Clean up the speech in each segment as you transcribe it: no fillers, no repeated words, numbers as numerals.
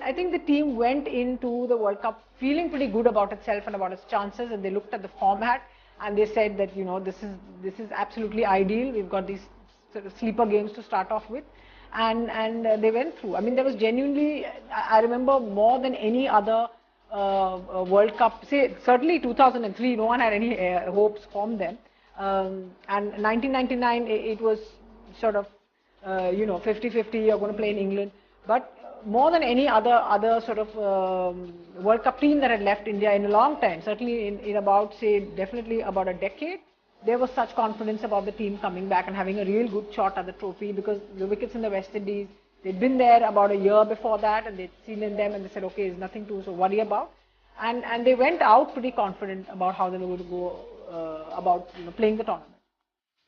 I think the team went into the World Cup feeling pretty good about itself and about its chances, and they looked at the format and they said that, you know, this is absolutely ideal. We've got these sort of sleeper games to start off with, and they went through. I mean, there was genuinely, I remember more than any other World Cup, say certainly 2003, no one had any hopes from them, and 1999 it was sort of 50-50, you're going to play in England, but more than any other sort of World Cup team that had left India in a long time, certainly in about, say, definitely about a decade, there was such confidence about the team coming back and having a real good shot at the trophy, because the wickets in the West Indies, they'd been there about a year before that, and they'd seen in them and they said, okay, there's nothing to worry about. And they went out pretty confident about how they were going to go about playing the tournament.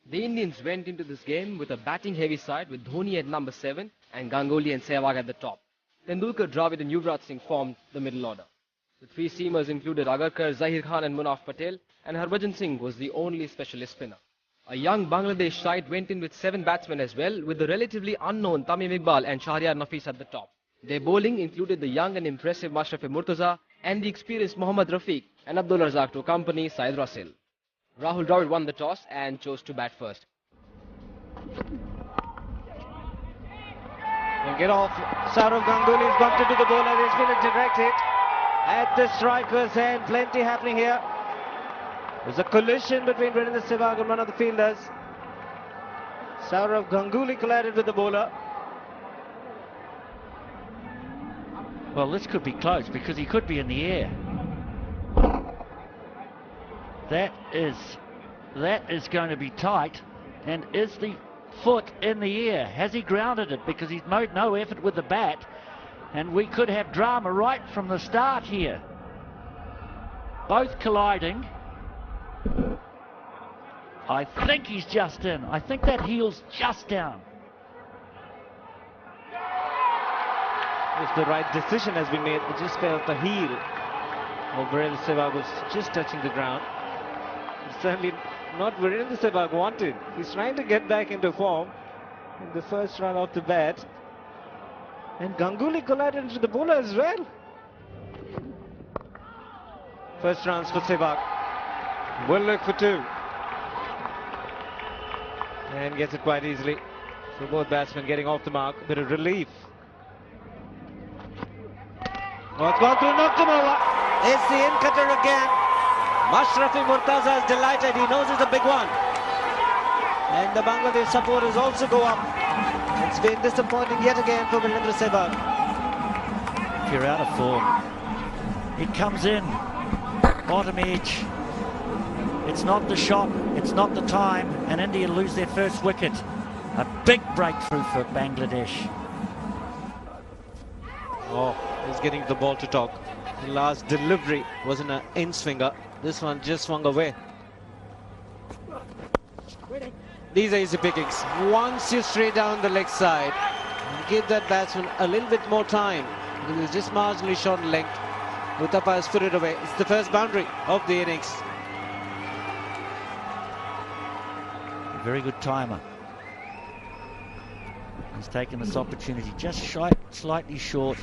The Indians went into this game with a batting heavy side with Dhoni at number 7 and Ganguly and Sehwag at the top. Tendulkar, Dravid and Yuvraj Singh formed the middle order. The three seamers included Agarkar, Zahir Khan and Munaf Patel, and Harbhajan Singh was the only specialist spinner. A young Bangladesh side went in with 7 batsmen as well, with the relatively unknown Tamim Iqbal and Shahryar Nafees at the top. Their bowling included the young and impressive Mashrafe Murtaza and the experienced Mohammad Rafiq and Abdul Razak to accompany Syed Russell. Rahul Dravid won the toss and chose to bat first. He'll get off. Sourav Ganguly has bumped into the bowler. There's been a direct hit at the striker's hand. Plenty happening here. There's a collision between Virendra Sehwag and one of the fielders. Sourav Ganguly collided with the bowler. Well, this could be close because he could be in the air. That is going to be tight. And is the foot in the air? Has he grounded it? Because he's made no effort with the bat. And we could have drama right from the start here. Both colliding. I think he's just in. I think that heel's just down. If the right decision has been made, it just felt the heel of Virendra Sehwag was just touching the ground. It's certainly not Virendra Sehwag wanted. He's trying to get back into form in the first run off the bat. And Ganguly collided into the bowler as well. First runs for Sehwag. Will look for 2. And gets it quite easily. So both batsmen getting off the mark. A bit of relief. Oh, it's gone through, knocked him over. It's the in-cutter again. Mashrafe Murtaza is delighted. He knows it's a big one. And the Bangladesh supporters also go up. It's been disappointing yet again for Virendra Sehwag. If you're out of form, it comes in. Bottom edge. It's not the shot, it's not the time, and India lose their first wicket. A big breakthrough for Bangladesh. Oh, he's getting the ball to talk. The last delivery was in an in-swinger. This one just swung away. These are easy pickings. Once you straight down the leg side, give that batsman a little bit more time, because he's just marginally short in length. Uthappa has put it away. It's the first boundary of the innings. Very good timer. He's taken this opportunity just slightly short.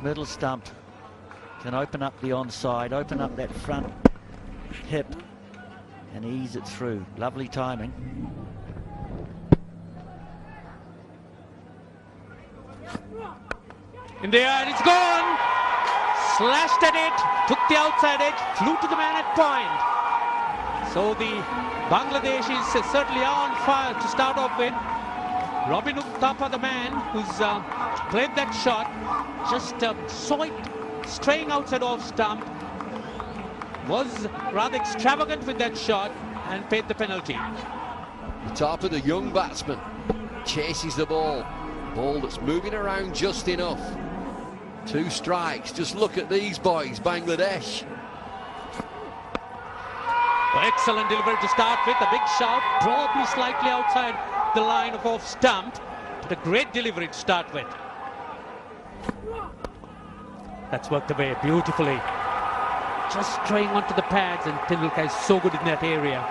Middle stump. Can open up the onside, open up that front hip and ease it through. Lovely timing. In the air, it's gone! Slashed at it, took the outside edge, flew to the man at point. So the Bangladesh is certainly on fire to start off with. Robin Uthappa, the man who's played that shot, just saw it straying outside off stump, was rather extravagant with that shot and paid the penalty. Uthappa, the young batsman, chases the ball. Ball that's moving around just enough. 2 strikes. Just look at these boys, Bangladesh. Excellent delivery to start with, a big shot, probably slightly outside the line of off stump, but a great delivery to start with. That's worked away beautifully. Just straying onto the pads, and Tendulkar is so good in that area.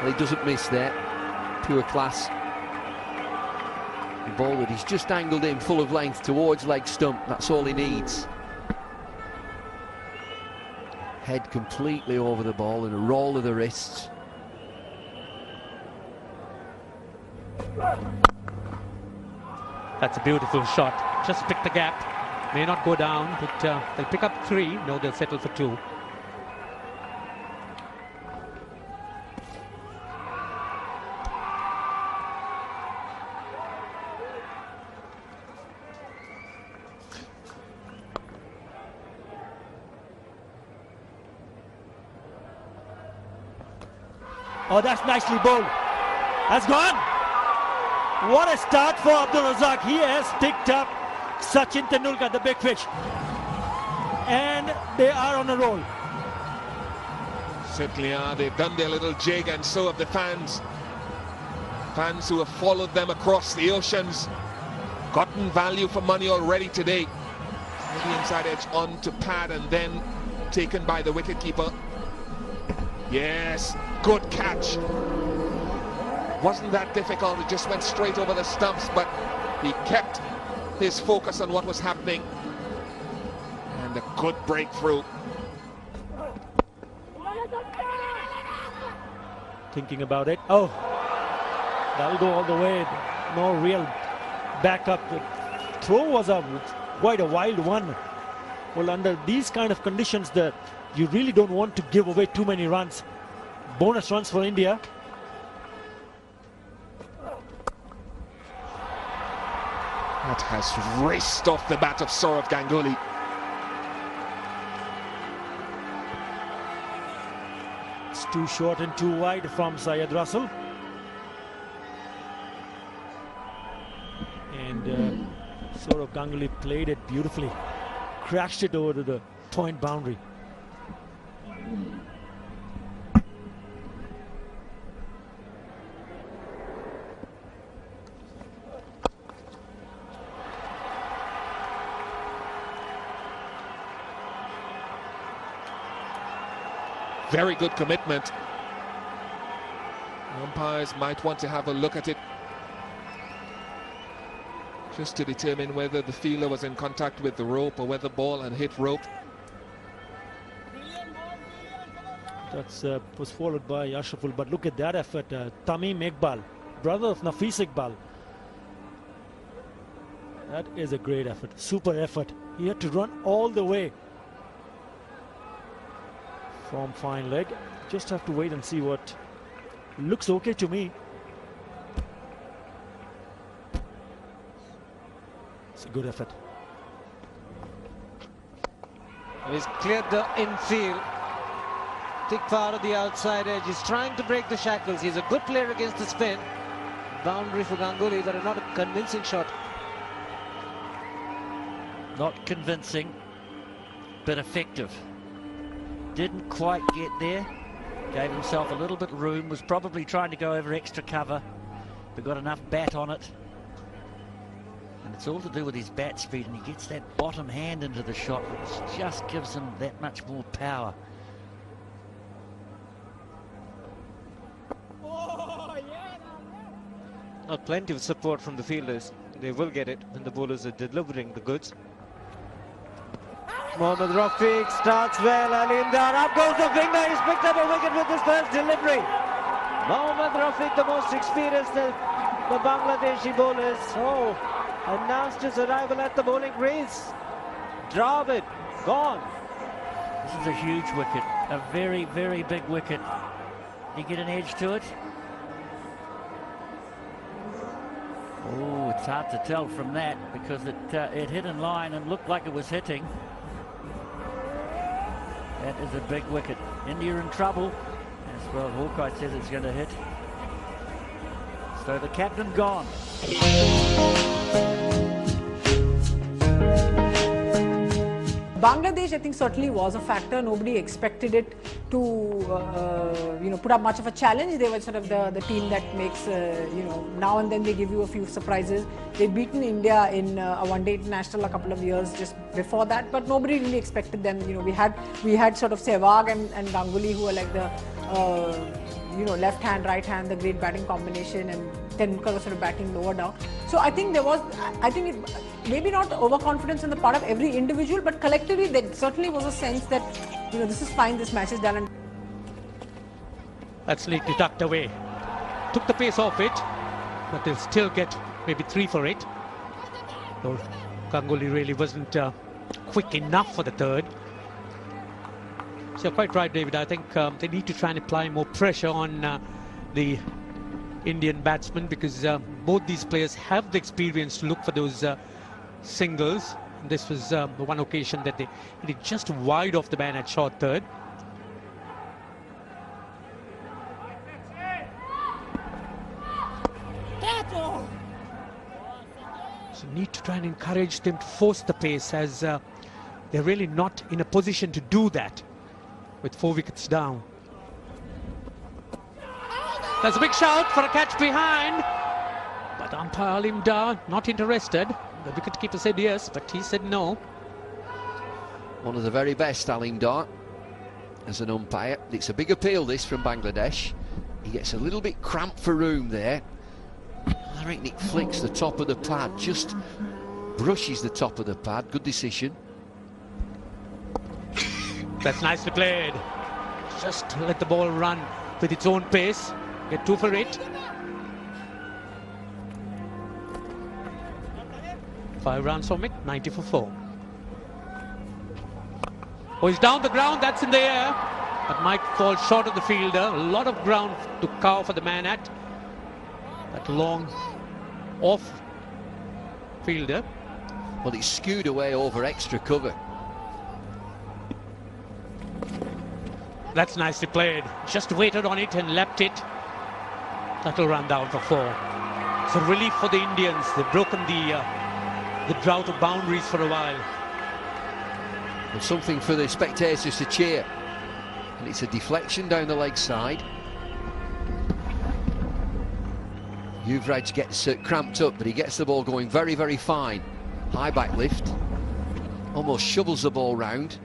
Well, he doesn't miss there. Pure class. The ball that he's just angled in full of length towards leg stump, that's all he needs. Head completely over the ball and a roll of the wrists. That's a beautiful shot. Just pick the gap. May not go down, but they'll pick up 3. No, they'll settle for 2. Oh, that's nicely bowled. That's gone. What a start for Abdul Razak. He has picked up Sachin Tendulkar, the big fish. And they are on a roll. Certainly are. They've done their little jig, and so have the fans. Fans who have followed them across the oceans. Gotten value for money already today. The inside edge on to pad and then taken by the wicketkeeper. Yes, good catch. Wasn't that difficult, it just went straight over the stumps, but he kept his focus on what was happening. And a good breakthrough. Thinking about it. Oh, that'll go all the way. No real backup. The throw was quite a wild one. Well, under these kind of conditions, you really don't want to give away too many runs. Bonus runs for India. That has raced off the bat of Sourav Ganguly. It's too short and too wide from Syed Russell. And Sourav Ganguly played it beautifully. Crashed it over to the point boundary. Very good commitment. Umpires might want to have a look at it just to determine whether the fielder was in contact with the rope or whether the ball had hit rope. That was followed by Ashraful, but look at that effort. Tamim Iqbal, brother of Nafis Iqbal. That is a great effort, super effort. He had to run all the way from fine leg. Just have to wait and see what looks okay to me. It's a good effort. He's cleared the infield. Thick part of the outside edge. He's trying to break the shackles. He's a good player against the spin. Boundary for Ganguly, but not a convincing shot. Not convincing, but effective. Didn't quite get there. Gave himself a little bit of room. Was probably trying to go over extra cover, but got enough bat on it. And it's all to do with his bat speed, and he gets that bottom hand into the shot, which just gives him that much more power. Not plenty of support from the fielders. They will get it when the bowlers are delivering the goods. Mohammad Rafiq starts well, and in there, up goes the finger. He's picked up a wicket with his first delivery. Mohammad Rafiq, the most experienced of the Bangladeshi bowlers, announced his arrival at the bowling crease. Dravid, gone. This is a huge wicket, a very, very big wicket. Did he get an edge to it? Oh, it's hard to tell from that because it hit in line and looked like it was hitting. That is a big wicket. India in trouble. As well, Hawkeye says it's going to hit. So the captain gone. Bangladesh, I think, certainly was a factor. Nobody expected it to, put up much of a challenge. They were sort of the team that makes, now and then they give you a few surprises. They'd beaten India in a one-day international a couple of years just before that, but nobody really expected them. We had sort of Sehwag and Ganguly, who are like the, left hand, right hand, the great batting combination, and Tendulkar was sort of batting lower down. So I think maybe not overconfidence on the part of every individual, but collectively there certainly was a sense that, this is fine, this match is done. That's neatly tucked away. Took the pace off it, but they'll still get maybe 3 for it. Though Ganguly really wasn't quick enough for the third. So you're quite right, David. I think they need to try and apply more pressure on the Indian batsmen, because both these players have the experience to look for those singles. This was the one occasion that they hit it just wide off the man at short third. So need to try and encourage them to force the pace, as they're really not in a position to do that with 4 wickets down. There's a big shout for a catch behind, but umpire Alim Dar not interested. The wicketkeeper said yes, but he said no. One of the very best, Alim Dar, as an umpire. It's a big appeal, this, from Bangladesh. He gets a little bit cramped for room there. I reckon it flicks the top of the pad, just brushes the top of the pad. Good decision. That's nicely played. Just let the ball run with its own pace. Get 2 for it. 5 runs from it, 90 for 4. Oh, he's down the ground, that's in the air, but might fall short of the fielder. A lot of ground to cover for the man at. That long off fielder. Well, it's skewed away over extra cover. That's nicely played. Just waited on it and leapt it. That'll run down for 4. It's a relief for the Indians. They've broken the drought of boundaries for a while. And something for the spectators to cheer. And it's a deflection down the leg side. Yuvraj gets cramped up, but he gets the ball going very, very fine. High back lift. Almost shovels the ball round.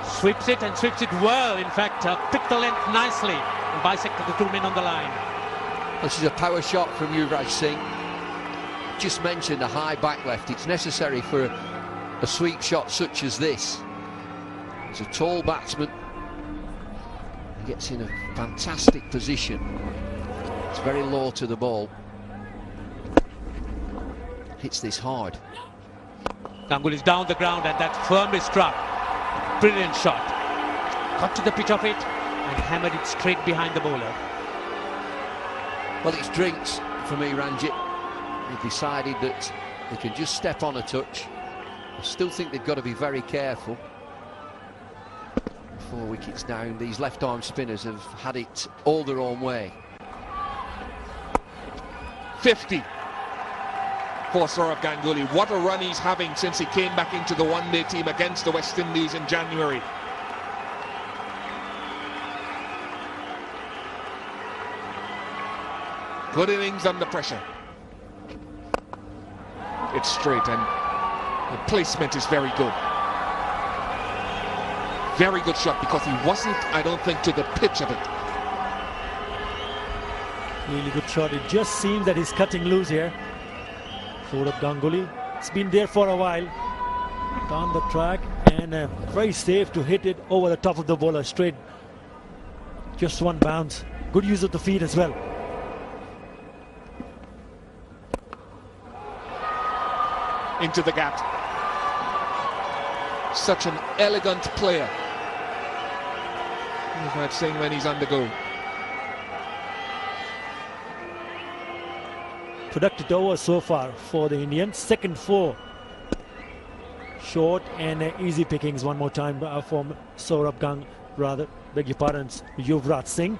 Sweeps it and sweeps it well. In fact, picked the length nicely and bisected the 2 men on the line. This is a power shot from Yuvraj Singh. Just mentioned a high back left. It's necessary for a sweep shot such as this. He's a tall batsman. He gets in a fantastic position. It's very low to the ball. Hits this hard. Ganguly's down the ground and that's firmly struck. Brilliant shot. Got to the pitch of it and hammered it straight behind the bowler. Well, it's drinks for me, Ranjit. They've decided that they can just step on a touch. I still think they've got to be very careful. 4 wickets down. These left-arm spinners have had it all their own way. 50 for Sourav Ganguly. What a run he's having since he came back into the one-day team against the West Indies in January. Good innings under pressure. It's straight and the placement is very good. Very good shot, because he wasn't, I don't think, to the pitch of it. Really good shot. It just seems that he's cutting loose here. Sourav Ganguly. It's been there for a while. Down the track and very safe to hit it over the top of the bowler straight. Just one bounce. Good use of the feet as well. Into the gap. Such an elegant player. Yuvraj Singh when he's on the go. Productive over so far for the Indians. Second 4. Short and easy pickings one more time from Sourav Gang, rather, beg your pardons, Yuvraj Singh.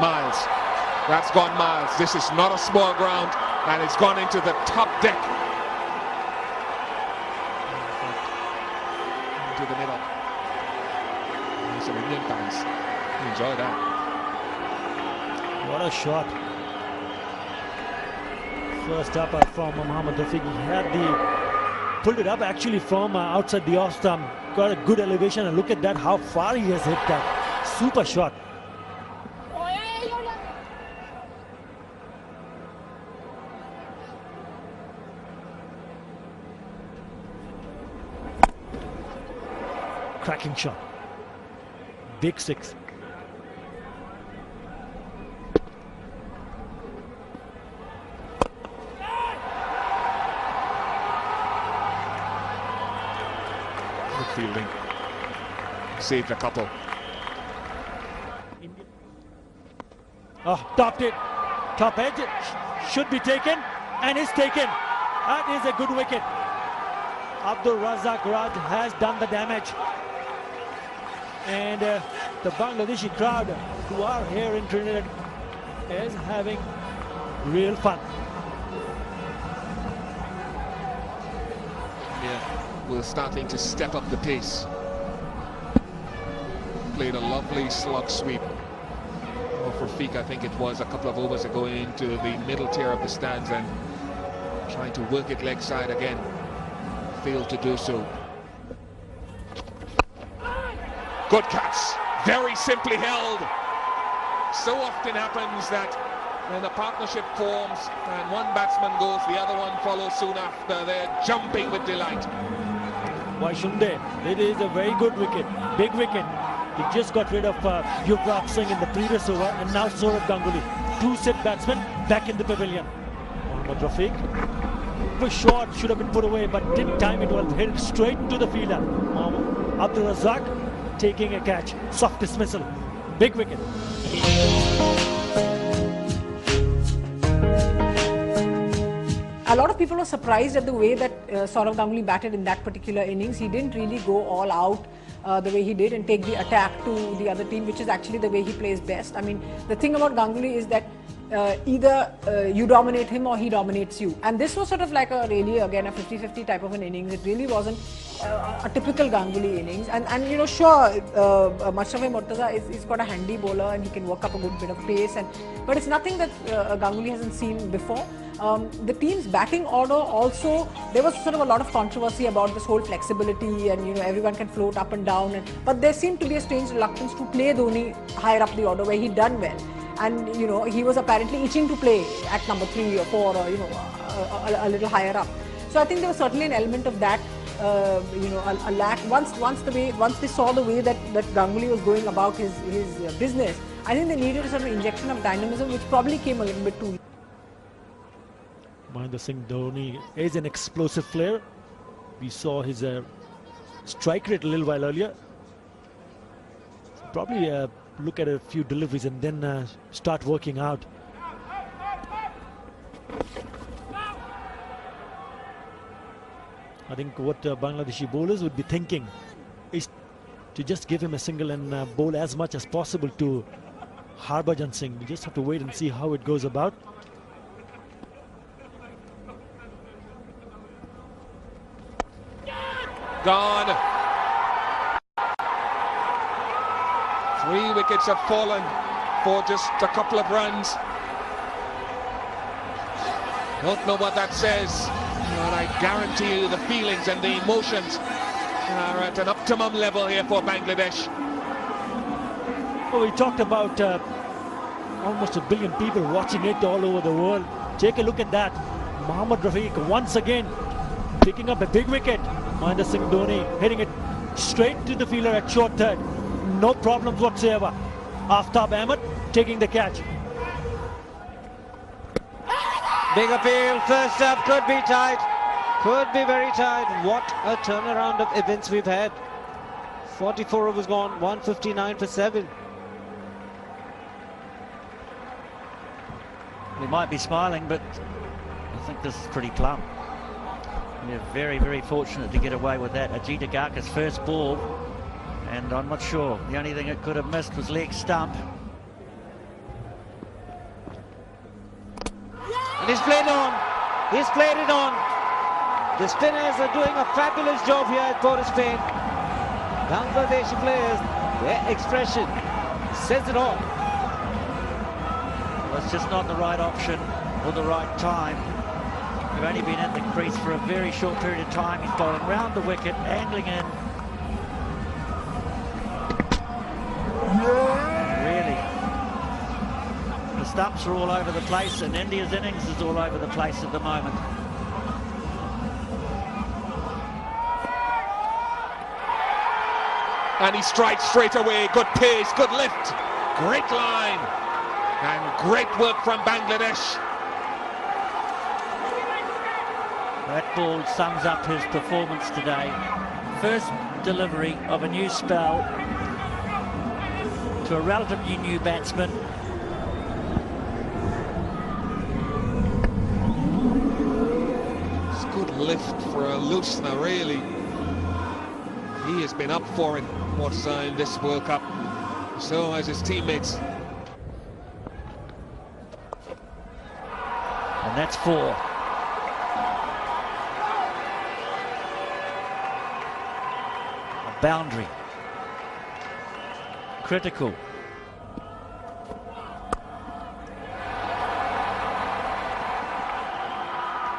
Miles. That's gone Miles. This is not a small ground, and it's gone into the top deck. Into the middle. Some Indian fans enjoy that. What a shot. First up from Mohammad Rafiq. He had pulled it up actually from outside the off stump. Got a good elevation, and look at that, how far he has hit that. Super shot. cracking shot. Big six. Good fielding. Saved a couple. Oh, topped it. Top edge. Should be taken. And is taken. That is a good wicket. Abdul Razak Raj has done the damage. And the Bangladeshi crowd who are here in Trinidad is having real fun. Yeah, we're starting to step up the pace. Played a lovely slug sweep for Rafiq, I think it was, a couple of overs ago into the middle tier of the stands and trying to work it leg side again. Failed to do so. Good catch, very simply held. So often happens that when a partnership forms and one batsman goes, the other one follows soon after. They're jumping with delight. Why shouldn't they? It is a very good wicket, big wicket. He just got rid of Yuvraj Singh in the previous over, and now Saurav Ganguly. Two set batsmen back in the pavilion. Mohammad Rafiq. The shot should have been put away, but didn't time it well. Hit straight to the fielder. Abdul Razak taking a catch. Soft dismissal. Big wicket. A lot of people were surprised at the way that Saurav Ganguly batted in that particular innings. He didn't really go all out the way he did and take the attack to the other team, which is actually the way he plays best. I mean, the thing about Ganguly is that either you dominate him or he dominates you. And this was sort of like a really, again, a 50-50 type of an innings. It really wasn't a typical Ganguly innings. And you know, sure, Mashrafe Murtaza is got a handy bowler and he can work up a good bit of pace. But it's nothing that Ganguly hasn't seen before. The team's batting order also, there was sort of a lot of controversy about this whole flexibility and, you know, everyone can float up and down. But there seemed to be a strange reluctance to play Dhoni higher up the order where he'd done well. And, you know, he was apparently itching to play at number 3 or 4 or, you know, a little higher up. So I think there was certainly an element of that, you know, a lack. Once they saw the way that Ganguly was going about his business, I think they needed a sort of injection of dynamism, which probably came a little bit too late. Mahendra Singh Dhoni is an explosive player. We saw his strike rate a little while earlier. Probably look at a few deliveries and then start working out. I think what Bangladeshi bowlers would be thinking is to just give him a single and bowl as much as possible to Harbhajan Singh. We just have to wait and see how it goes about. Gone. 3 wickets have fallen for just a couple of runs. Don't know what that says, but I guarantee you the feelings and the emotions are at an optimum level here for Bangladesh. Well, we talked about almost 1 billion people watching it all over the world. Take a look at that. Mohammad Rafiq once again picking up a big wicket. Mahendra Singh Dhoni hitting it straight to the fielder at short third. No problems whatsoever. Aftab Ahmed taking the catch. Big appeal, first up, could be tight. Could be very tight. What a turnaround of events we've had. 44 overs gone, 159 for 7. We might be smiling, but I think this is pretty plumb. We're very, very fortunate to get away with that. Ajit Agarkar's first ball, and I'm not sure. The only thing it could have missed was leg stump. And he's played on. He's played it on. The spinners are doing a fabulous job here at Port of Spain. Bangladeshi players, their expression says it all. Well, it's just not the right option or the right time. We've only been in the crease for a very short period of time. He's bowling round the wicket, angling in. Really, the stumps are all over the place, and India's innings is all over the place at the moment. and he strikes straight away. Good pace, good lift, great line, and great work from Bangladesh. That ball sums up his performance today. First delivery of a new spell to a relatively new batsman. It's good lift for a loosener, really. He has been up for it, Murtaza, in this World Cup. So has his teammates. And that's 4. A boundary. Critical.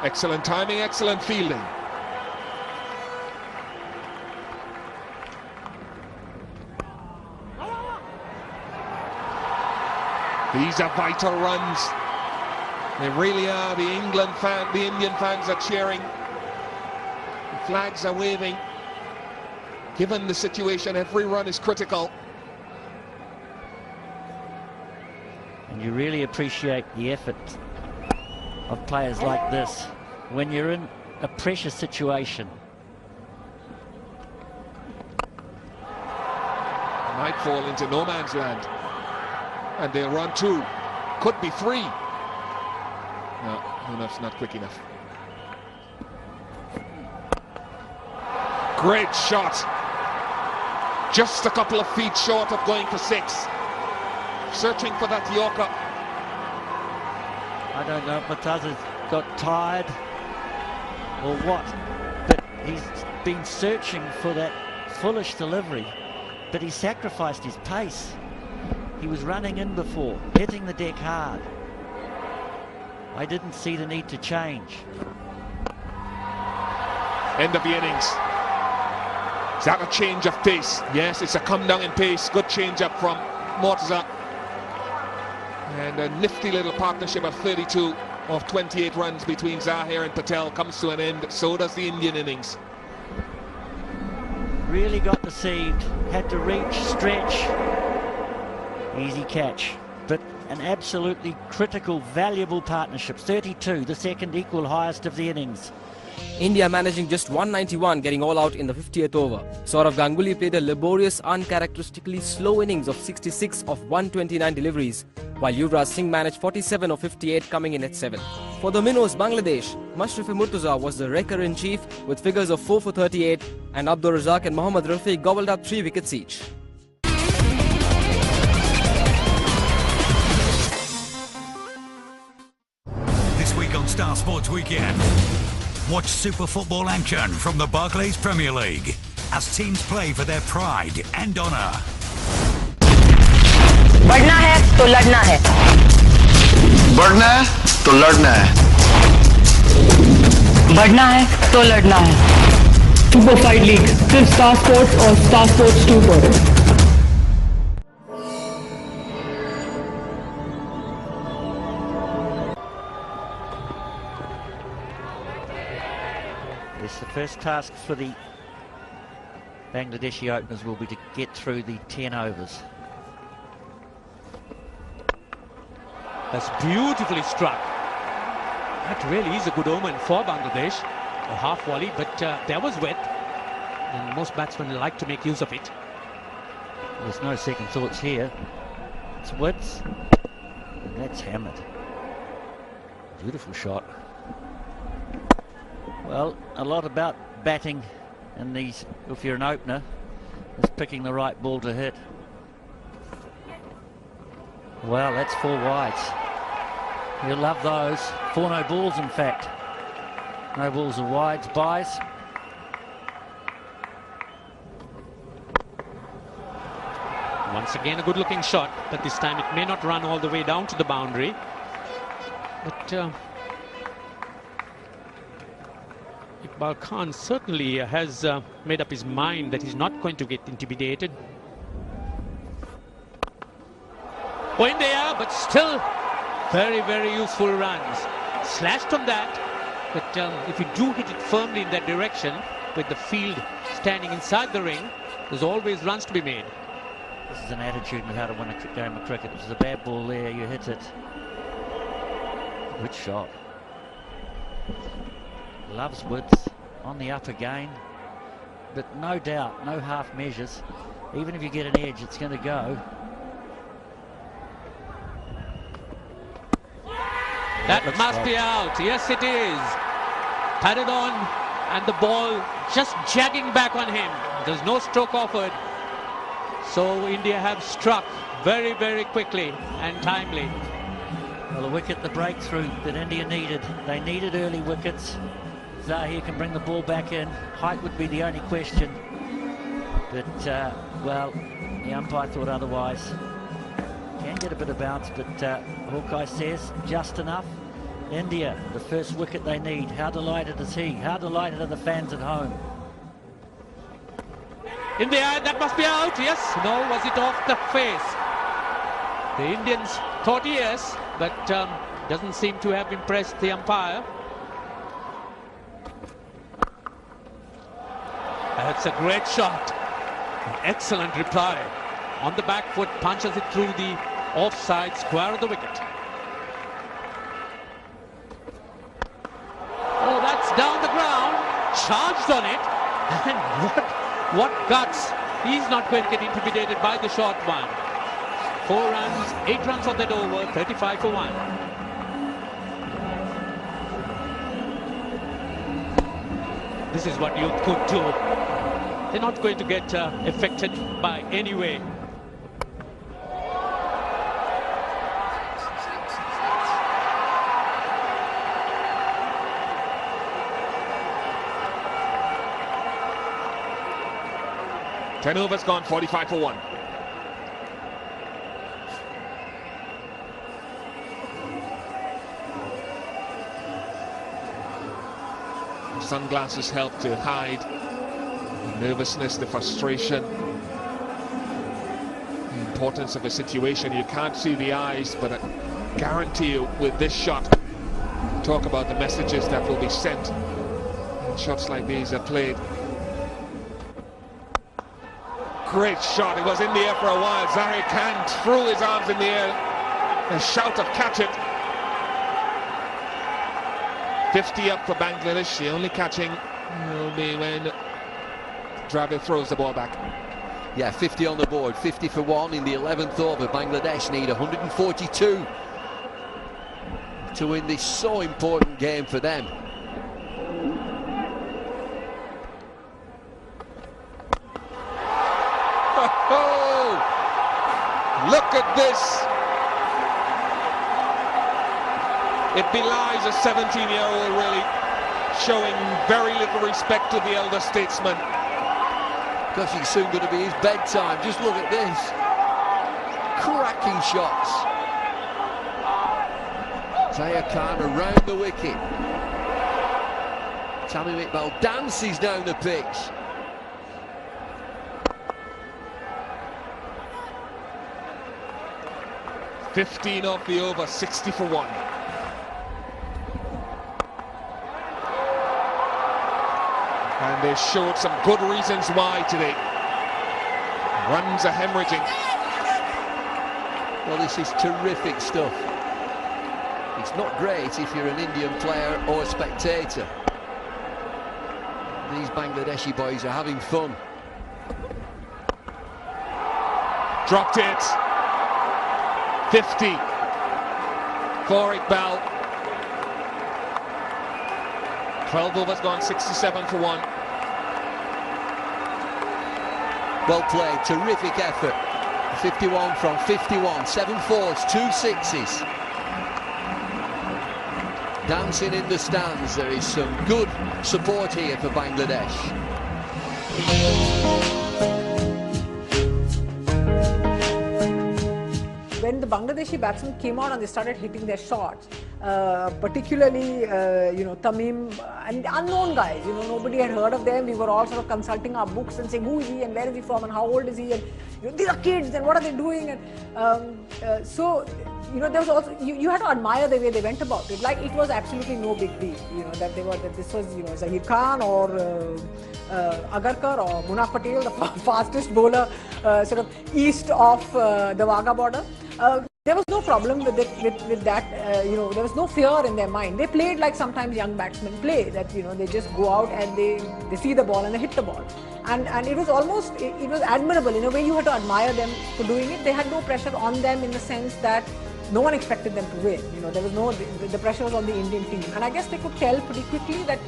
Excellent timing, excellent fielding. These are vital runs. They really are. The Indian fans are cheering. The flags are waving. Given the situation, every run is critical. And you really appreciate the effort of players like this when you're in a pressure situation. Might fall into no man's land. And they'll run 2. Could be 3. No, that's not quick enough. Great shot. Just a couple of feet short of going for 6. Searching for that Yorker. I don't know if Murtaza's got tired or what, but he's been searching for that foolish delivery, but he sacrificed his pace. He was running in before, hitting the deck hard. I didn't see the need to change. End of the innings. Is that a change of pace? Yes, it's a come down in pace. Good change up from Murtaza. And a nifty little partnership of 32 of 28 runs between Zahir and Patel comes to an end. So does the Indian innings. Really got deceived. Had to reach, stretch. Easy catch. But an absolutely critical, valuable partnership. 32, the second equal highest of the innings. India managing just 191, getting all out in the 50th over. Sourav Ganguly played a laborious, uncharacteristically slow innings of 66 of 129 deliveries, while Yuvraj Singh managed 47 of 58, coming in at 7. For the Minnows, Bangladesh, Mashrafe Murtaza was the wrecker-in-chief with figures of 4 for 38, and Abdur Razak and Mohammad Rafi gobbled up 3 wickets each. This week on Star Sports Weekend, watch Super Football action from the Barclays Premier League as teams play for their pride and honour. बढ़ना है तो लड़ना है. बढ़ना है तो लड़ना है. बढ़ना है तो लड़ना है. Super Fight League, सिर्फ Star Sports और Star Sports 2 पर. The first task for the Bangladeshi openers will be to get through the 10 overs. That's beautifully struck. That really is a good omen for Bangladesh. A half volley, but there was width, and most batsmen like to make use of it. There's no second thoughts here. It's width, and that's hammered. Beautiful shot. Well, a lot about batting in these, if you're an opener, is picking the right ball to hit. Well, that's 4 wides. You'll love those. 4 no balls, in fact. No balls or wides. Buys. Once again, a good-looking shot, but this time it may not run all the way down to the boundary. But Iqbal Khan certainly has made up his mind that he's not going to get intimidated. Oh, in the air, but still very, very useful runs. Slashed on that, but if you do hit it firmly in that direction, with the field standing inside the ring, There's always runs to be made. This is an attitude in how to win a game of cricket. This is a bad ball there, you hit it. Good shot. Loves width, on the up again. But no doubt, no half measures. Even if you get an edge, it's going to go. That must be out. Yes, it is. Patted on, and the ball just jagging back on him. There's no stroke offered. So India have struck very, very quickly and timely. Well, the wicket, the breakthrough that India needed. They needed early wickets. Zahir can bring the ball back in. Height would be the only question. But, well, the umpire thought otherwise. Can get a bit of bounce, but Hawkeye says just enough. India, the first wicket they need. How delighted is he? How delighted are the fans at home? In the air, that must be out. Yes. No, was it off the face? The Indians thought yes, but doesn't seem to have impressed the umpire. That's a great shot. An excellent reply. On the back foot, punches it through the offside square of the wicket. Oh, that's down the ground. Charged on it. And what guts. He's not going to get intimidated by the short one. 4 runs, 8 runs on that over, 35 for 1. This is what youth could do. They're not going to get affected by any way. Ten overs gone, 45 for 1. Sunglasses help to hide the nervousness, the frustration, the importance of a situation. You can't see the eyes, but I guarantee you with this shot, talk about the messages that will be sent when shots like these are played. Great shot. It was in the air for a while. Zahir Khan threw his arms in the air. A shout of catch it. 50 up for Bangladesh. The only catching will be when Dravid throws the ball back. Yeah, 50 on the board, 50 for 1 in the 11th over. Bangladesh need 142 to win this so important game for them. Oh, look at this. It belies a 17-year-old really showing very little respect to the elder statesman. Because it's soon going to be his bedtime. Just look at this. Cracking shots. Zahir Khan around the wicket. Tamim Iqbal dances down the pitch. $15 off the over, 60 for 1. And they showed some good reasons why today. Runs are hemorrhaging. Well, this is terrific stuff. It's not great if you're an Indian player or a spectator. These Bangladeshi boys are having fun. Dropped it. 50 for Iqbal. 12 overs gone, 67 for 1. Well played, terrific effort. 51 from 51, 7 fours, 2 sixes. Dancing in the stands, there is some good support here for Bangladesh. When the Bangladeshi batsmen came out and they started hitting their shots, particularly Tamim and unknown guys. Nobody had heard of them. We were all sort of consulting our books and saying, who is he and where is he from and how old is he, and these are kids and what are they doing, and so there was also you had to admire the way they went about it. Like, it was absolutely no big deal, that this was Zahir Khan or Agarkar or Munaf Patel, the fastest bowler sort of east of the Wagah border. There was no problem with that. There was no fear in their mind. They played like sometimes young batsmen play, that they just go out and they see the ball and they hit the ball. And it was almost, it was admirable. In a way, you had to admire them for doing it. They had no pressure on them in the sense that no one expected them to win. There was no, the pressure was on the Indian team. And I guess they could tell pretty quickly that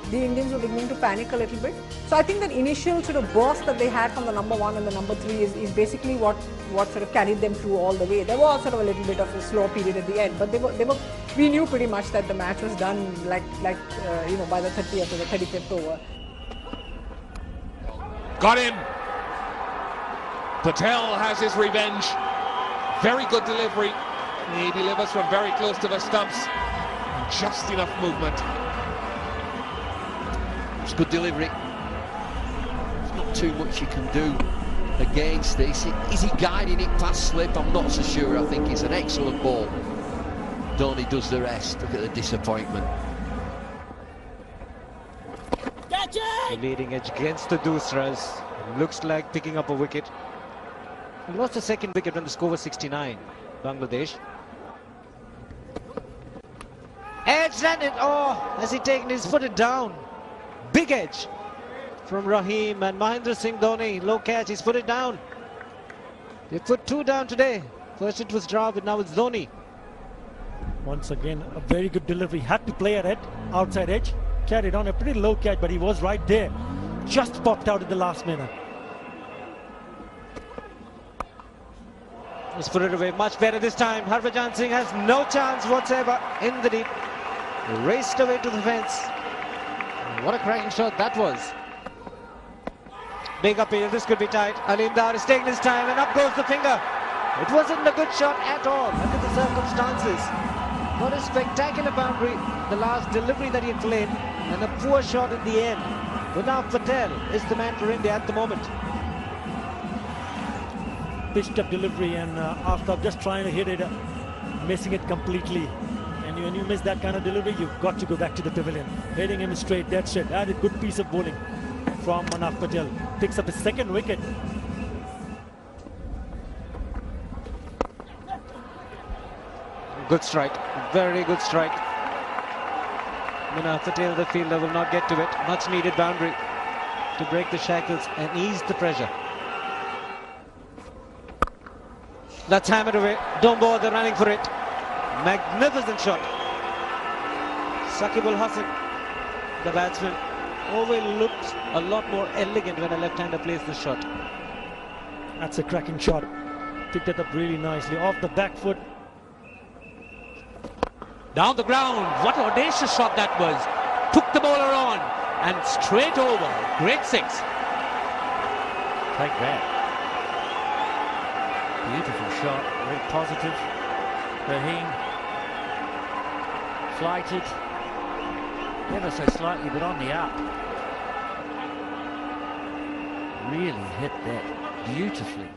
the Indians were beginning to panic a little bit. So I think that initial sort of burst that they had from the number 1 and the number 3 is basically what sort of carried them through all the way. There was sort of a little bit of a slow period at the end, but we knew pretty much that the match was done by the 30th or the 35th over. Got him. Patel has his revenge. Very good delivery. He delivers from very close to the stumps. Just enough movement. It's good delivery. There's not too much you can do against this. Is he guiding it past slip? I'm not so sure. I think it's an excellent ball. Dhoni does the rest. Look at the disappointment. The leading edge against the Dusras. Looks like picking up a wicket. He lost the second wicket when the score was 69. Bangladesh. Edge and it. Oh, has he taken his footed down? Big edge from Rahim and Mahendra Singh Dhoni. Low catch, he's put it down. They put 2 down today. First it was Dravid, now it's Dhoni. Once again, a very good delivery. Had to play at outside edge. Carried on a pretty low catch, but he was right there. Just popped out at the last minute. Let's put it away much better this time. Harbhajan Singh has no chance whatsoever in the deep. Raced away to the fence. What a cracking shot that was. Big appeal, this could be tight. Alim Dar is taking his time and up goes the finger. It wasn't a good shot at all under the circumstances. What a spectacular boundary, the last delivery that he had played, and a poor shot at the end. Munaf Patel is the man for India at the moment. Pitched up delivery, and Aftab just trying to hit it, missing it completely. And when you miss that kind of delivery, you've got to go back to the pavilion. Hitting him straight, dead set. That is a good piece of bowling from Munaf Patel. Picks up his second wicket. Good strike, very good strike. Munaf Patel, the fielder, will not get to it. Much needed boundary to break the shackles and ease the pressure. That's hammered away. Don't bother running for it. Magnificent shot. Saqib ul Hasan, the batsman, always looks a lot more elegant when a left-hander plays the shot. That's a cracking shot. Picked it up really nicely off the back foot. Down the ground, what an audacious shot that was. Took the bowler on and straight over. Great 6. Take that. Beautiful shot, very positive. Rahim flighted, ever so slightly, but on the up. Really hit that beautifully.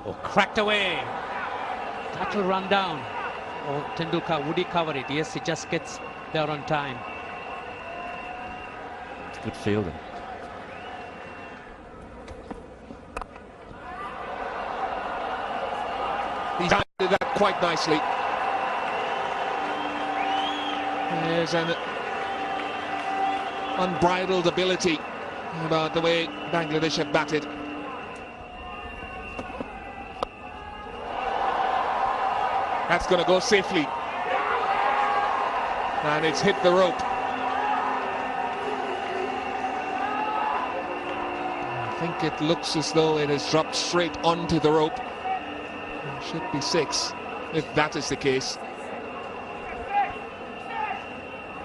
Oh, cracked away. That will run down. Oh, Tendulkar, would he cover it? Yes, he just gets there on time. Good fielding. He did that quite nicely. There's an unbridled ability about the way Bangladesh have batted. That's going to go safely. And it's hit the rope. I think it looks as though it has dropped straight onto the rope. It should be 6, if that is the case.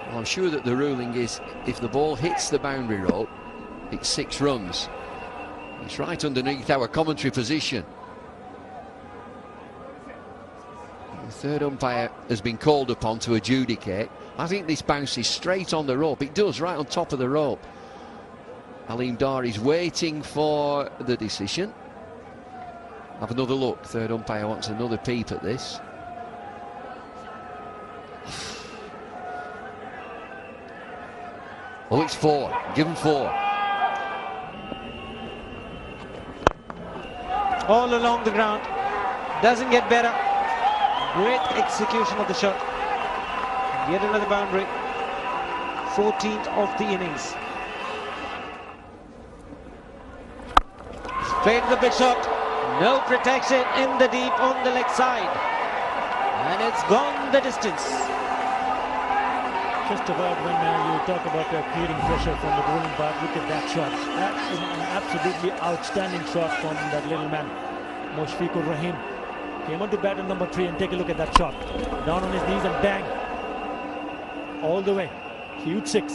Well, I'm sure that the ruling is if the ball hits the boundary rope, it's 6 runs. It's right underneath our commentary position. The third umpire has been called upon to adjudicate. I think this bounces straight on the rope. It does, right on top of the rope. Aleem Dar is waiting for the decision. Have another look. Third umpire wants another peep at this. Oh, it's 4. Give him 4. All along the ground. Doesn't get better. Great execution of the shot. Yet another boundary. 14th of the innings. Straight to the big shot. No protection in the deep on the leg side. And it's gone the distance. Just about when you talk about creating pressure from the bowling part, look at that shot. That is an absolutely outstanding shot from that little man, Mashrafe Rahim. Came on to bat at number 3 and take a look at that shot. Down on his knees and bang. All the way. Huge 6.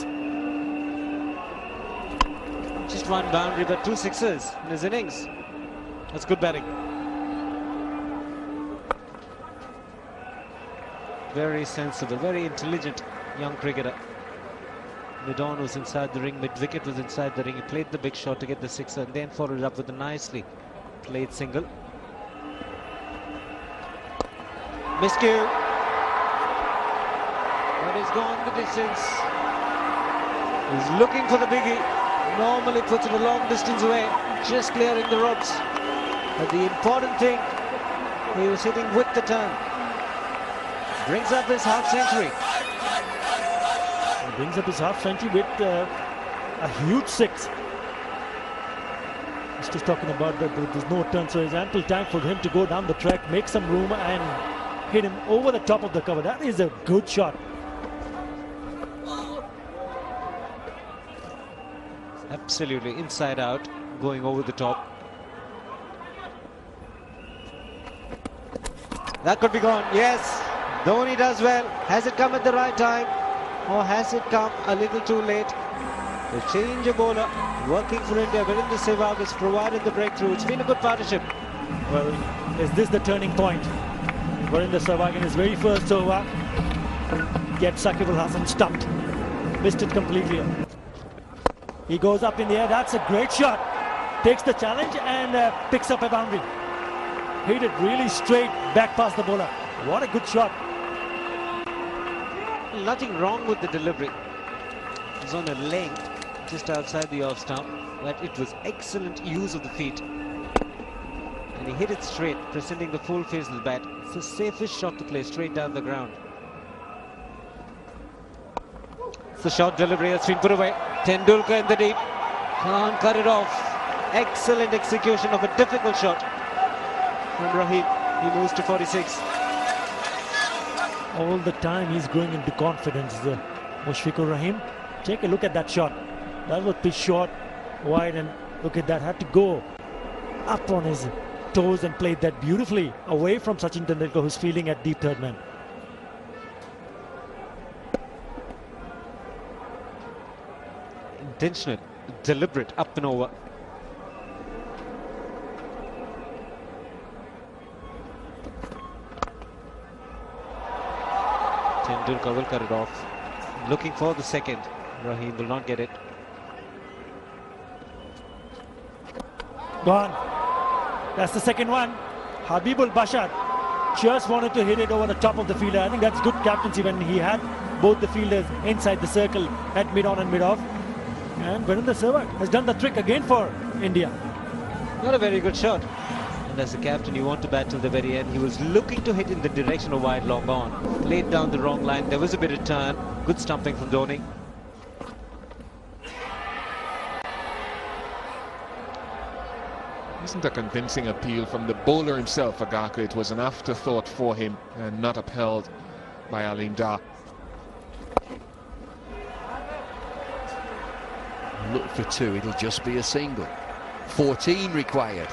Just one boundary but 2 sixes in his innings. That's good batting. Very sensible, very intelligent young cricketer. Mid-on was inside the ring, mid-wicket was inside the ring. He played the big shot to get the sixer and then followed it up with a nicely played single. Miscue. But he's gone the distance. He's looking for the biggie. Normally puts it a long distance away, just clearing the ropes. But the important thing, he was hitting with the turn. Brings up his half century. He brings up his half century with a huge 6. He's just talking about that there's no turn, so there's ample time for him to go down the track, make some room and hit him over the top of the cover. That is a good shot. Absolutely inside out, going over the top. That could be gone, yes. Dhoni does well. Has it come at the right time? Or has it come a little too late? The change of bowler working for India. Virendra Sehwag has provided the breakthrough. It's been a good partnership. Well, is this the turning point? Virendra Sehwag in his very first over gets Shakib Al Hasan stumped. Missed it completely. He goes up in the air. That's a great shot. Takes the challenge and picks up a boundary. Hit it really straight back past the bowler. What a good shot. Nothing wrong with the delivery. It was on a length just outside the off stump, but it was excellent use of the feet. And he hit it straight, presenting the full face of the bat. It's the safest shot to play, straight down the ground. It's a short delivery that's been put away. Tendulkar in the deep. Can't cut it off. Excellent execution of a difficult shot from Rahim. He moves to 46. All the time he's growing into confidence, Mashrafe Rahim. Take a look at that shot. That was pitched short, wide, and look at that. Had to go up on his toes and played that beautifully away from Sachin Tendulkar, who's fielding at deep third man. Intentional, deliberate, up and over. Tendulkar will cut it off. Looking for the second. Rahim will not get it. Gone. That's the second one. Habibul Bashar just wanted to hit it over the top of the fielder. I think that's good captaincy when he had both the fielders inside the circle at mid-on and mid-off. And Virendra Sehwag has done the trick again for India. Not a very good shot. And as a captain, you want to bat till the very end. He was looking to hit in the direction of wide long on. Laid down the wrong line. There was a bit of turn. Good stumping from Dhoni. Isn't a convincing appeal from the bowler himself, Agaka. It was an afterthought for him and not upheld by Aleem Dar. Look for 2, it'll just be a single. 14 required.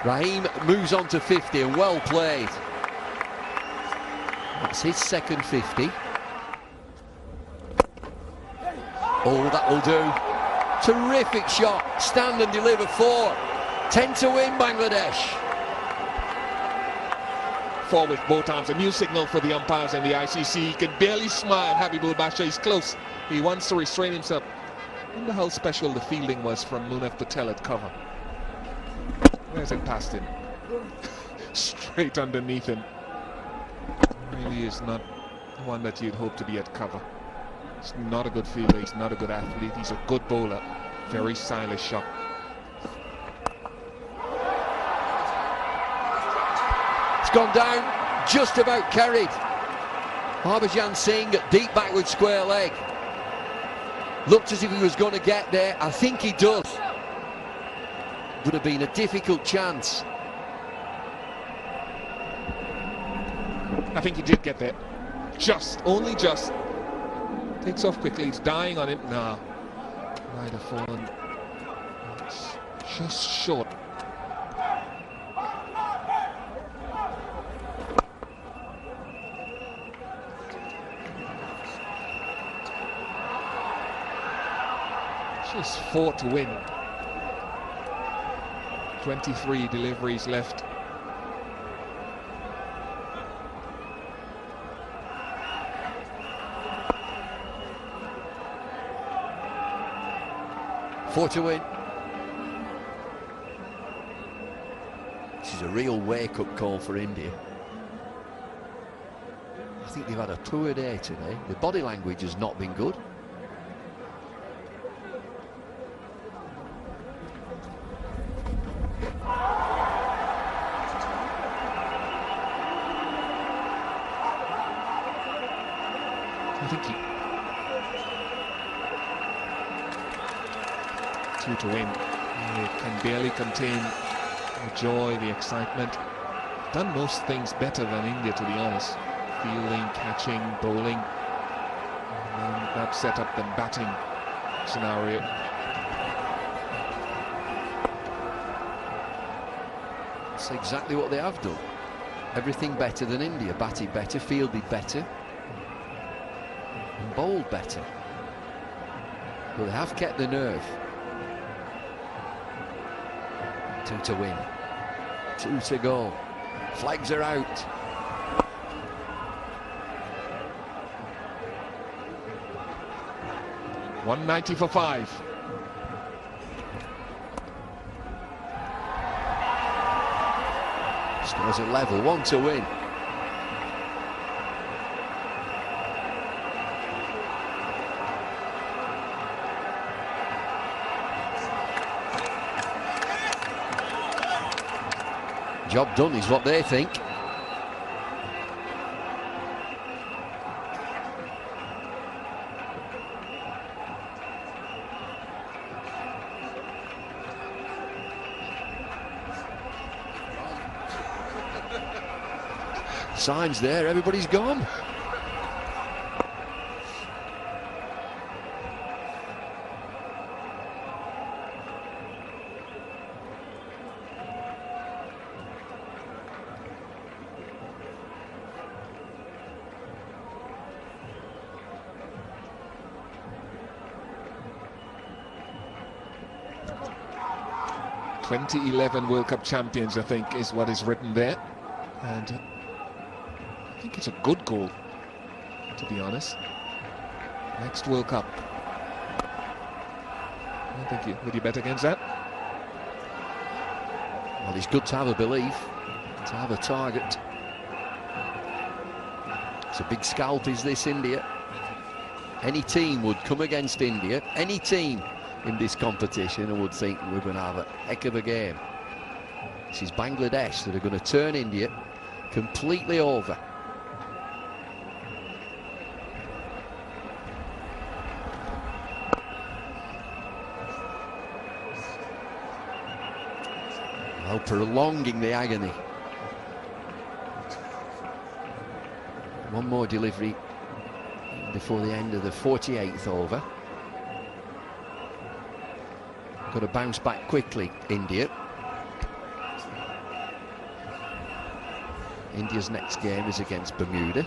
Rahim moves on to 50 and well played. That's his second 50. Oh, that will do. Terrific shot. Stand and deliver 4. 10 to win Bangladesh. 4 with both arms. A new signal for the umpires and the ICC. He can barely smile. Habibul Basha is close. He wants to restrain himself. I wonder how special the fielding was from Munaf Patel at cover. Where's it past him? Straight underneath him. Really is not one that you'd hope to be at cover. He's not a good fielder. He's not a good athlete. He's a good bowler. Very stylish shot. It's gone down, just about carried. Harbhajan Singh, deep backward square leg. Looked as if he was going to get there. I think he does. Would have been a difficult chance. I think he did get there. Just, only just. Takes off quickly. He's dying on it. No. Might have fallen. It's just short. Just 4 to win. 23 deliveries left. Four to win. This is a real wake-up call for India. I think they've had a poor day today. The body language has not been good. I think he... 2 to win. He can barely contain the joy, the excitement. Done most things better than India, to be honest. Fielding, catching, bowling. And then that set up the batting scenario. That's exactly what they have done. Everything better than India. Batted better, fielded better, and bowled better. But they have kept the nerve. 2 to win. 2 to go. Flags are out. .190 for 5. Scores at level. 1 to win. Job done is what they think. Signs there, everybody's gone. .2011 World Cup champions, I think, is what is written there. And I think it's a good goal, to be honest. Next World Cup. I think you, would you bet against that? Well, it's good to have a belief, to have a target. It's a big scalp, is this, India? Any team would come against India, any team in this competition, and would think we're going to have a heck of a game. This is Bangladesh that are going to turn India completely over. Well, prolonging the agony. One more delivery before the end of the 48th over. Got to bounce back quickly, India. India's next game is against Bermuda.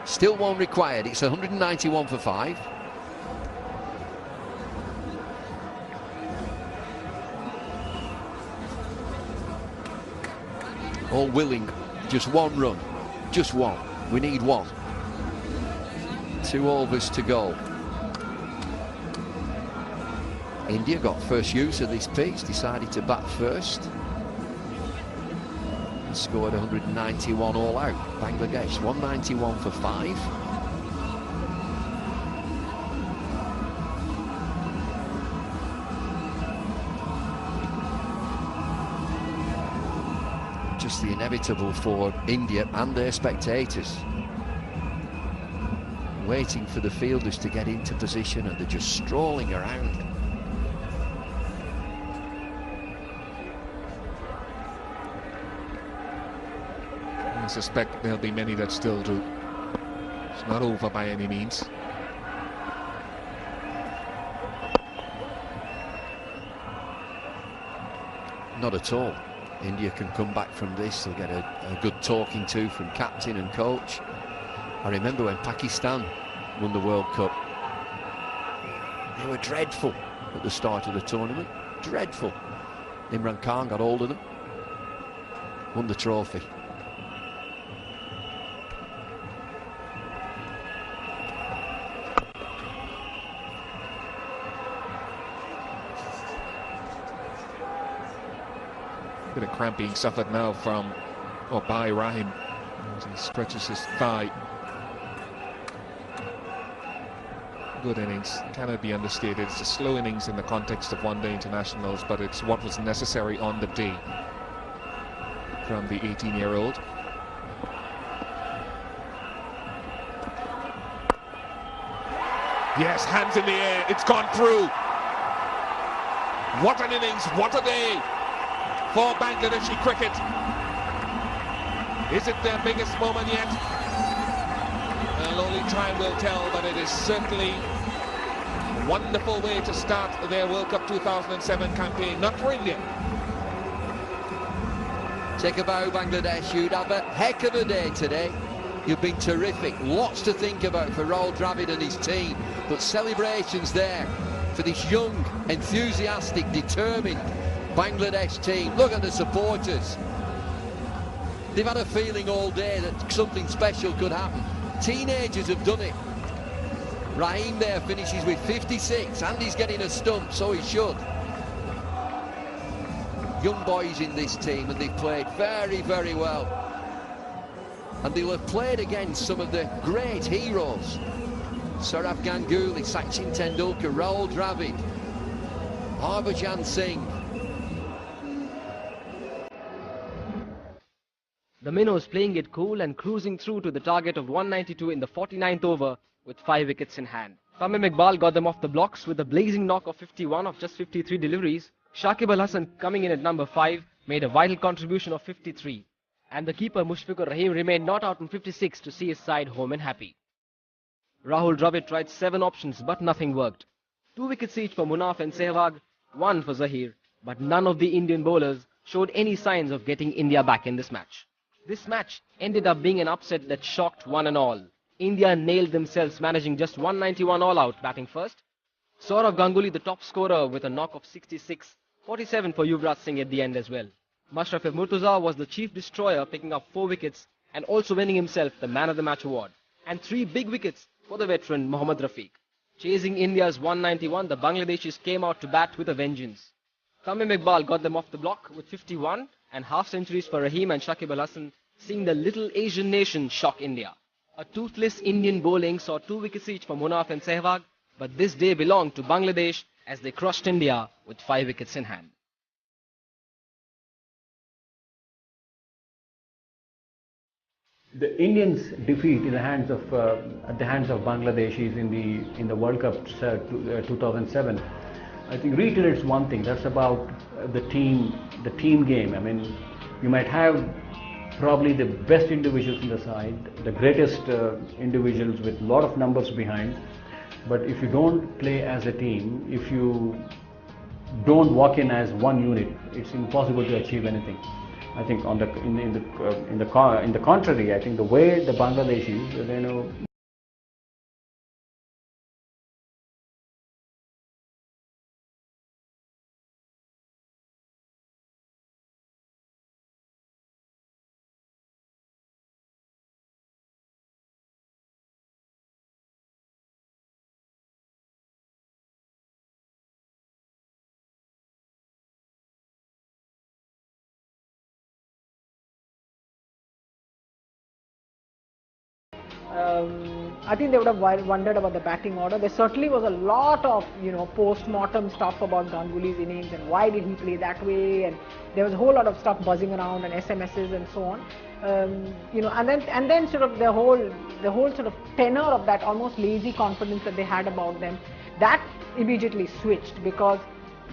Still one required. It's 191 for 5. all willing. Just one run, just one. We need one. 2 overs to go. India got first use of this pitch, decided to bat first. And scored 191 all out. Bangladesh 191 for 5. Just the inevitable for India and their spectators. Waiting for the fielders to get into position, and they're just strolling around. I suspect there'll be many that still do. It's not over by any means. Not at all. India can come back from this. They'll get a good talking to from captain and coach. I remember when Pakistan won the World Cup. They were dreadful at the start of the tournament. Dreadful. Imran Khan got hold of them. Won the trophy. Bit of cramp being suffered now from, or by Rahim, as he stretches his thigh. Good innings, cannot be understated. It's a slow innings in the context of one-day internationals, but it's what was necessary on the day from the 18-year-old. Yes, hands in the air, it's gone through. What an innings, what a day for Bangladeshi cricket. Is it their biggest moment yet? Well, only time will tell, but it is certainly a wonderful way to start their World Cup 2007 campaign. Not for India. Take a bow, Bangladesh. You'd have a heck of a day today. You've been terrific. Lots to think about for Rahul Dravid and his team. But celebrations there for this young, enthusiastic, determined Bangladesh team. Look at the supporters. They've had a feeling all day that something special could happen. Teenagers have done it. Rahim there finishes with 56 and he's getting a stump, so he should. Young boys in this team, and they've played very, very well. And they'll have played against some of the great heroes. Sourav Ganguly, Sachin Tendulkar, Rahul Dravid, Harbhajan Singh. The minnows playing it cool and cruising through to the target of 192 in the 49th over with 5 wickets in hand. Tamim Iqbal got them off the blocks with a blazing knock of 51 of just 53 deliveries. Shakib Al Hasan, coming in at number 5, made a vital contribution of 53. And the keeper Mushfiqur Rahim remained not out on 56 to see his side home and happy. Rahul Dravid tried 7 options but nothing worked. 2 wickets each for Munaf and Sehwag, 1 for Zahir, but none of the Indian bowlers showed any signs of getting India back in this match. This match ended up being an upset that shocked one and all. India nailed themselves, managing just 191 all out, batting first. Sourav Ganguly, the top scorer, with a knock of 66, 47 for Yuvraj Singh at the end as well. Mashrafe Murtuza was the chief destroyer, picking up 4 wickets and also winning himself the Man of the Match award. And 3 big wickets for the veteran Mohammad Rafiq. Chasing India's 191, the Bangladeshis came out to bat with a vengeance. Tamim Iqbal got them off the block with 51 and half centuries for Rahim and Shakib Al Hasan, seeing the little Asian nation shock India. A toothless Indian bowling saw 2 wickets each for Munaf and Sehwag, but this day belonged to Bangladesh as they crushed India with 5 wickets in hand. The Indians' defeat in the hands of at the hands of Bangladeshis in the World Cup 2007, I think reiterates one thing. That's about the team game. I mean, you might have probably the best individuals in the side, the greatest individuals with a lot of numbers behind, but if you don't play as a team, if you don't walk in as one unit, it's impossible to achieve anything. I think in the contrary, I think the way the Bangladeshis, I think they would have wondered about the batting order. There certainly was a lot of, post-mortem stuff about Ganguly's innings and why did he play that way, and there was a whole lot of stuff buzzing around and SMSs and so on. And then sort of the whole sort of tenor of that almost lazy confidence that they had about them, that immediately switched because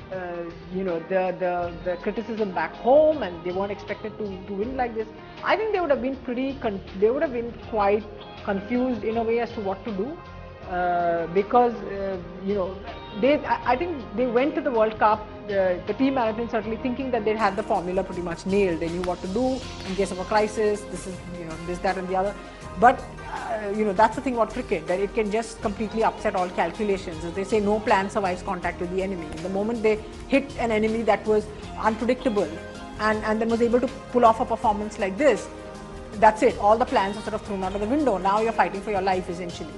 the criticism back home, and they weren't expected to win like this. I think they would have been quite confused in a way as to what to do, because I think they went to the World Cup, the team management certainly thinking that they had the formula pretty much nailed. They knew what to do in case of a crisis. This is this, that, and the other. But that's the thing about cricket, that it can just completely upset all calculations. As they say, no plan survives contact with the enemy. The moment they hit an enemy that was unpredictable and then was able to pull off a performance like this, that's it. All the plans are sort of thrown out of the window. Now you're fighting for your life essentially.